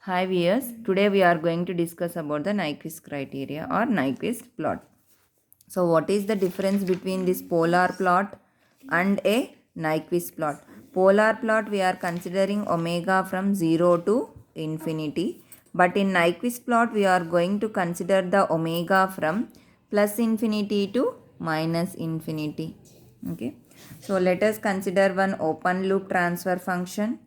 Hi viewers, today we are going to discuss about the Nyquist criteria or Nyquist plot. So what is the difference between this polar plot and a Nyquist plot? Polar plot we are considering omega from 0 to infinity, but in Nyquist plot we are going to consider the omega from plus infinity to minus infinity. Okay, so let us consider one open loop transfer function.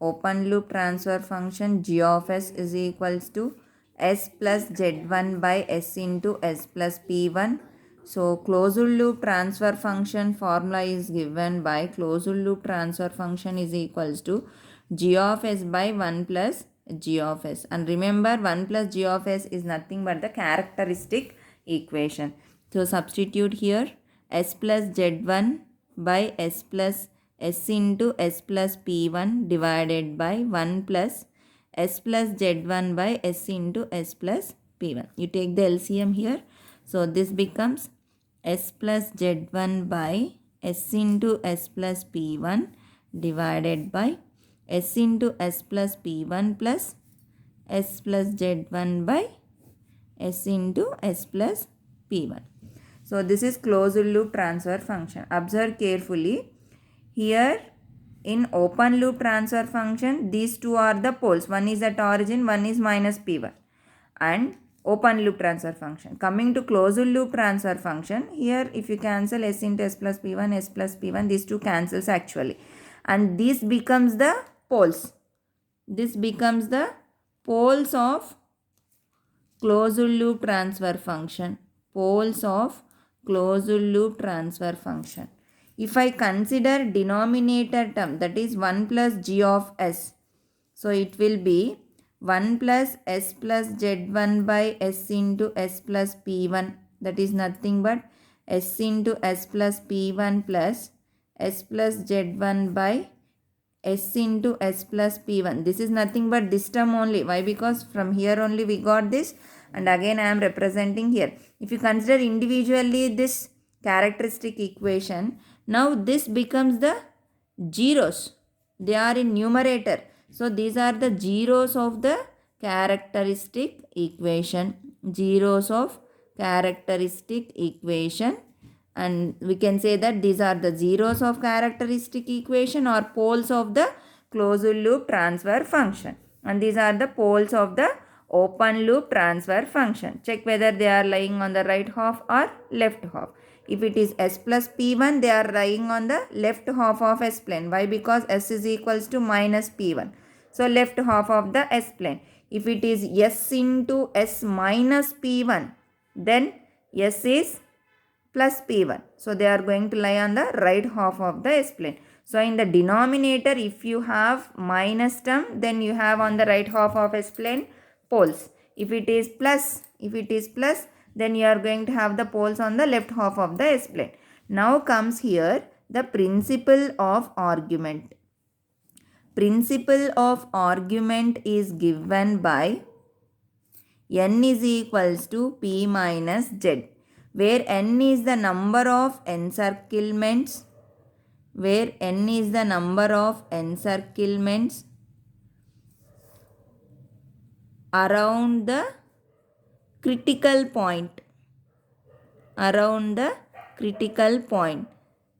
Open loop transfer function g of s is equals to s plus z1 by s into s plus p1. So closed loop transfer function formula is given by closed loop transfer function is equals to g of s by 1 plus g of s. And remember 1 plus g of s is nothing but the characteristic equation. So substitute here s plus z1 by s plus s into s plus p1 divided by 1 plus s plus z1 by s into s plus p1. You take the LCM here. So this becomes s plus z1 by s into s plus p1 divided by s into s plus p1 plus s plus z1 by s into s plus p1. So this is closed loop transfer function. Observe carefully. Here in open loop transfer function, these two are the poles. One is at origin, one is minus p1. And open loop transfer function. Coming to closed loop transfer function, here if you cancel s into s plus p1, s plus p1, these two cancels actually. And this becomes the poles. This becomes the poles of closed loop transfer function. Poles of closed loop transfer function. If I consider denominator term, that is 1 plus g of s, so it will be 1 plus s plus z1 by s into s plus p1, that is nothing but s into s plus p1 plus s plus z1 by s into s plus p1. This is nothing but this term only. Why? Because from here only we got this, and again I am representing here. If you consider individually this characteristic equation, now this becomes the zeros. They are in numerator. So these are the zeros of the characteristic equation. Zeros of characteristic equation. And we can say that these are the zeros of characteristic equation or poles of the closed loop transfer function. And these are the poles of the open loop transfer function. Check whether they are lying on the right half or left half. If it is s plus p1, they are lying on the left half of s plane. Why? Because s is equals to minus p1. So left half of the s plane. If it is s into s minus p1, then s is plus p1. So they are going to lie on the right half of the s plane. So in the denominator, if you have minus term, then you have on the right half of s plane poles. If it is plus, then you are going to have the poles on the left half of the s plane. Now comes here the principle of argument. Principle of argument is given by n is equals to p minus z, where n is the number of encirclements, around the critical point.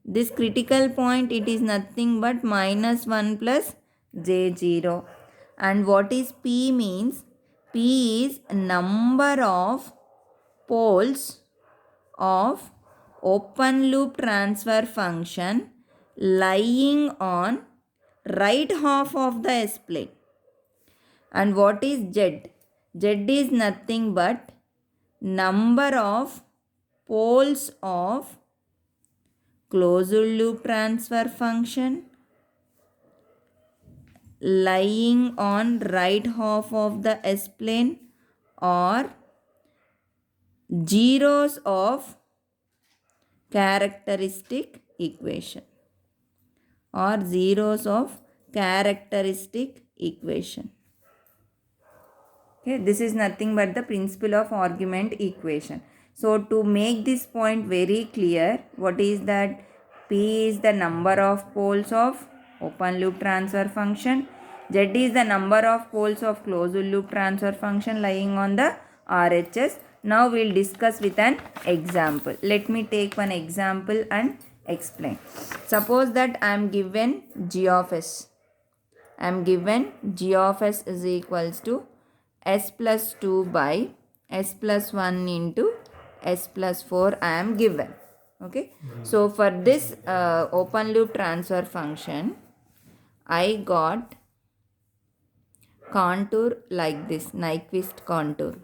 This critical point, it is nothing but minus 1 plus j0. And what is p means? P is number of poles of open loop transfer function lying on right half of the s plane. And what is z? Z is nothing but number of poles of closed loop transfer function lying on right half of the s plane, or zeros of characteristic equation, Okay, this is nothing but the principle of argument equation. So to make this point very clear, what is that? P is the number of poles of open loop transfer function Z is the number of poles of closed loop transfer function lying on the RHS. Now we'll discuss with an example. Let me take one example and explain. Suppose that I am given g of s. I am given g of s is equals to s plus 2 by s plus 1 into s plus 4 I am given. Okay. So for this open loop transfer function, I got contour like this, Nyquist contour.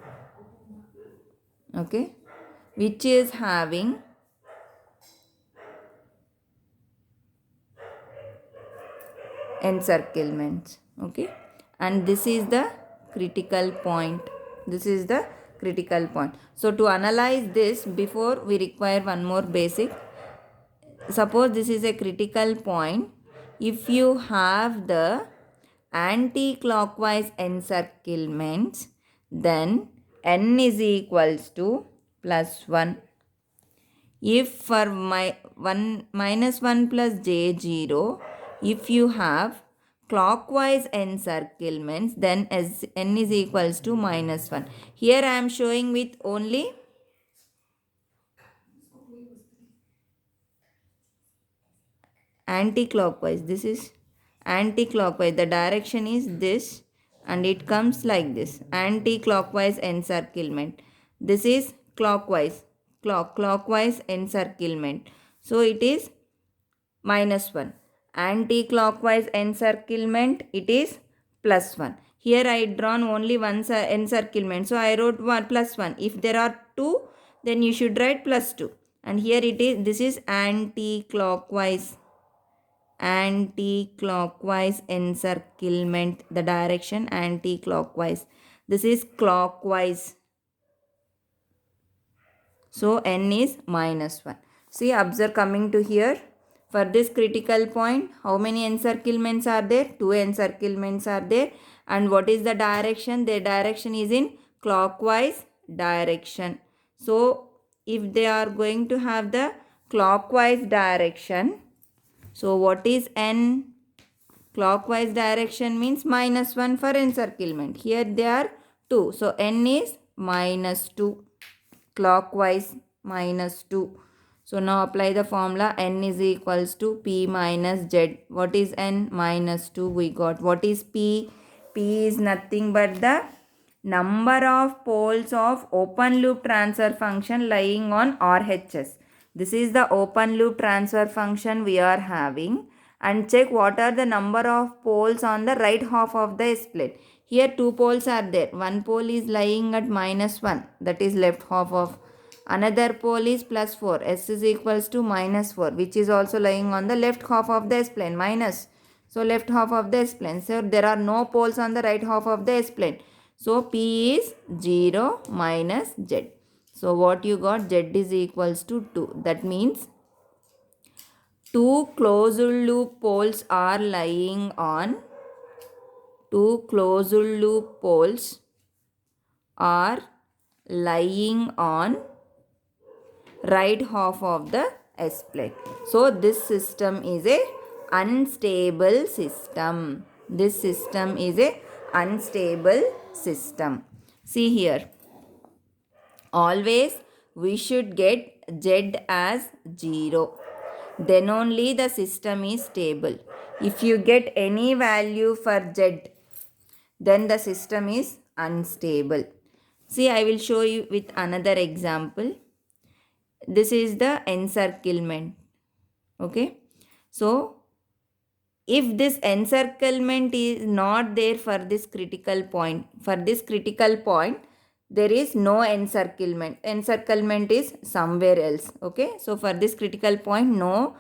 Okay. Which is having encirclements. Okay. And this is the critical point. This is the critical point. So to analyze this, before we require one more basic. Suppose this is a critical point. If you have the anti-clockwise encirclements, then n is equals to plus 1. If for my 1 minus 1 plus j0, if you have clockwise encirclements, then n is equals to minus 1. Here I am showing with only anti-clockwise. This is anti-clockwise. The direction is this and it comes like this. Anti-clockwise encirclement. This is clockwise. Clockwise encirclement. So it is minus 1. Anti-clockwise encirclement, it is plus 1. Here I drawn only one encirclement. So I wrote 1 plus 1. If there are 2, then you should write plus 2. And here it is, this is anti-clockwise encirclement, the direction anti-clockwise. This is clockwise. So n is minus 1. See, observe coming to here. For this critical point, how many encirclements are there? 2 encirclements are there. And what is the direction? Their direction is in clockwise direction. So if they are going to have the clockwise direction, so what is n? Clockwise direction means minus 1 for encirclement. Here they are 2. So n is minus 2. Clockwise minus 2. So now apply the formula. N is equals to P minus Z. What is N? Minus 2 we got. What is P? P is nothing but the number of poles of open loop transfer function lying on RHS. This is the open loop transfer function we are having. And check what are the number of poles on the right half of the S-plane. Here 2 poles are there. One pole is lying at minus 1. That is left half of. Another pole is plus 4. S is equals to minus 4. Which is also lying on the left half of the S-plane. Minus. So left half of the S-plane. So there are no poles on the right half of the S-plane. So P is 0 minus Z. So what you got? Z is equals to 2. That means 2 closed loop poles are lying on 2 closed loop poles are lying on right half of the S-plane. So this system is a unstable system. This system is a unstable system. See here. Always we should get Z as 0. Then only the system is stable. If you get any value for Z, then the system is unstable. See, I will show you with another example. This is the encirclement. Okay. So, if this encirclement is not there for this critical point, there is no encirclement. Encirclement is somewhere else. Okay. So, for this critical point, no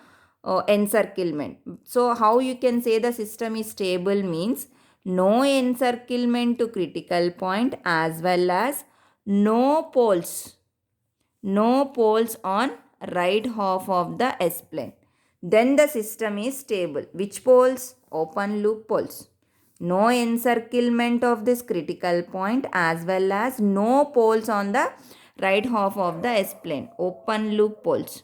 encirclement. So, how you can say the system is stable means no encirclement to critical point as well as no poles. No poles on right half of the S-plane. Then the system is stable. Which poles? Open loop poles. No encirclement of this critical point as well as no poles on the right half of the S-plane. Open loop poles.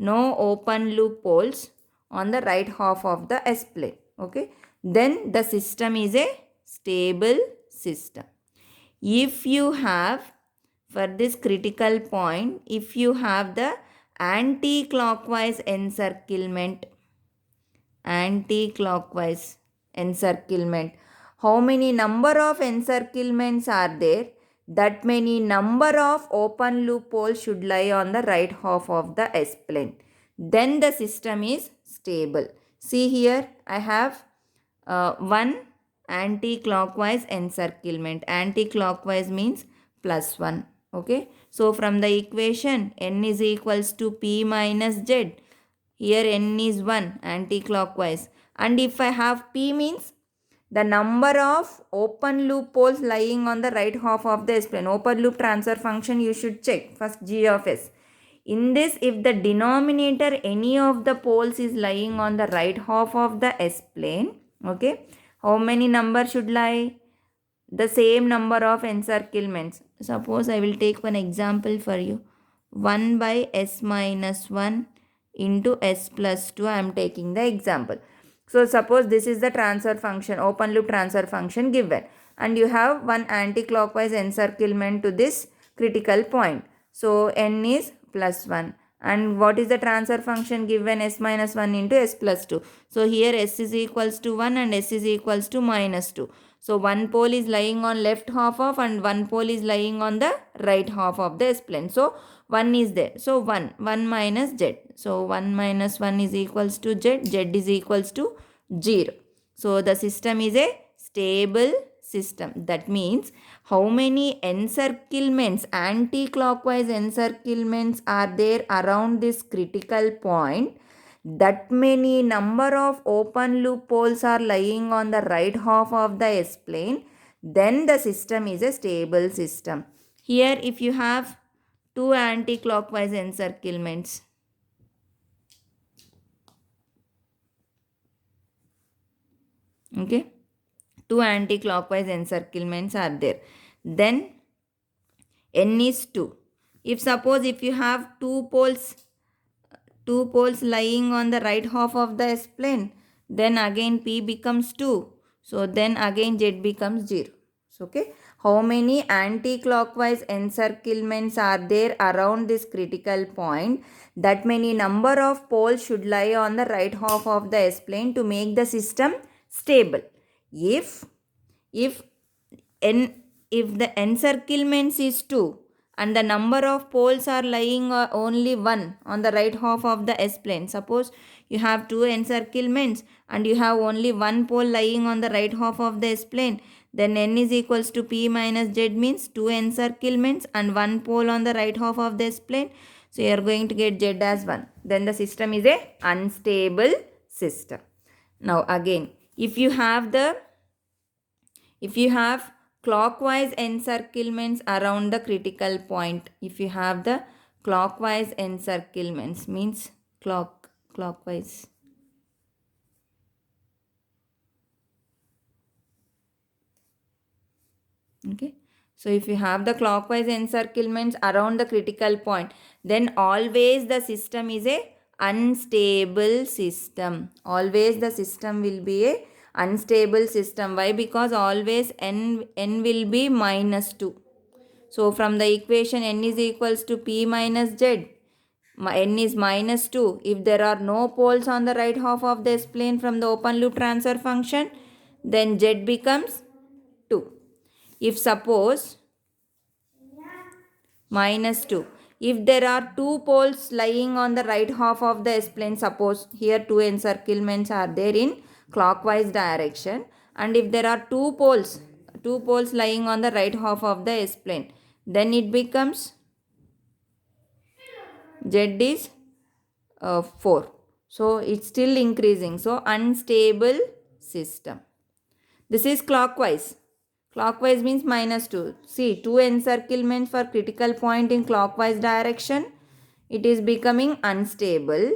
No open loop poles on the right half of the S-plane. Okay. then the system is a stable system. If you have, for this critical point, if you have the anti-clockwise encirclement, how many number of encirclements are there? That many number of open loop poles should lie on the right half of the S-plane. Then the system is stable. See here, I have one anti-clockwise encirclement. Anti-clockwise means +1. Okay. So from the equation, n is equals to p minus z. Here n is 1 anti-clockwise. And if I have p means the number of open loop poles lying on the right half of the S-plane. Open loop transfer function you should check. First g of s. In this, if the denominator any of the poles is lying on the right half of the S-plane, okay, how many number should lie? The same number of encirclements. Suppose I will take one example for you. 1 by s minus 1 into s plus 2. I am taking the example. So suppose this is the transfer function, open loop transfer function given, and you have one anti-clockwise encirclement to this critical point. So n is +1. And what is the transfer function given? S minus 1 into s plus 2. So here s is equals to 1 and s is equals to -2. So one pole is lying on left half of and one pole is lying on the right half of the S-plane. So 1 is there. So 1 minus z. So 1 minus 1 is equals to z. Z is equals to 0. So the system is a stable system. That means how many encirclements, anti-clockwise encirclements are there around this critical point, that many number of open loop poles are lying on the right half of the S-plane, then the system is a stable system. Here if you have two anti-clockwise encirclements, okay, two anti-clockwise encirclements are there, then n is 2. If suppose if you have two poles lying on the right half of the S-plane, then again p becomes 2. So then again z becomes 0. So, okay. How many anti-clockwise encirclements are there around this critical point? That many number of poles should lie on the right half of the S-plane to make the system stable. If the encirclements is 2 and the number of poles are lying only 1 on the right half of the S-plane. Suppose you have two encirclements and you have only one pole lying on the right half of the S-plane. Then n is equals to p minus z means two encirclements and one pole on the right half of the S-plane. So you are going to get z as 1. Then the system is a unstable system. Now again, if you have clockwise encirclements around the critical point, if you have the clockwise encirclements means clockwise, okay, so if you have the clockwise encirclements around the critical point, then always the system is a unstable system. Always the system will be a unstable system. Why? Because always n will be -2. So from the equation n is equals to p minus z, n is -2. If there are no poles on the right half of this plane from the open loop transfer function, then z becomes 2. If suppose -2. If there are two poles lying on the right half of the S-plane, suppose here two encirclements are there in clockwise direction, and if there are two poles lying on the right half of the S-plane, then it becomes z is 4. So it's still increasing. So unstable system. This is clockwise. Clockwise means -2. See, two encirclements for critical point in clockwise direction. It is becoming unstable.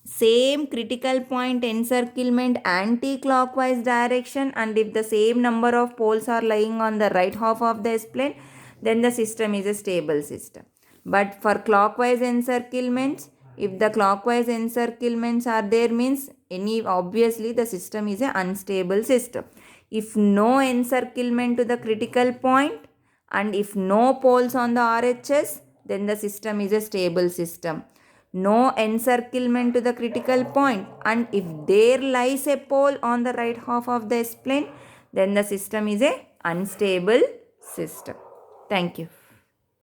Same critical point encirclement anti-clockwise direction, and if the same number of poles are lying on the right half of the S-plane, then the system is a stable system. But for clockwise encirclements, if the clockwise encirclements are there means obviously the system is an unstable system. If no encirclement to the critical point and if no poles on the RHS, then the system is a stable system. No encirclement to the critical point and if there lies a pole on the right half of the S plane, then the system is a unstable system. Thank you.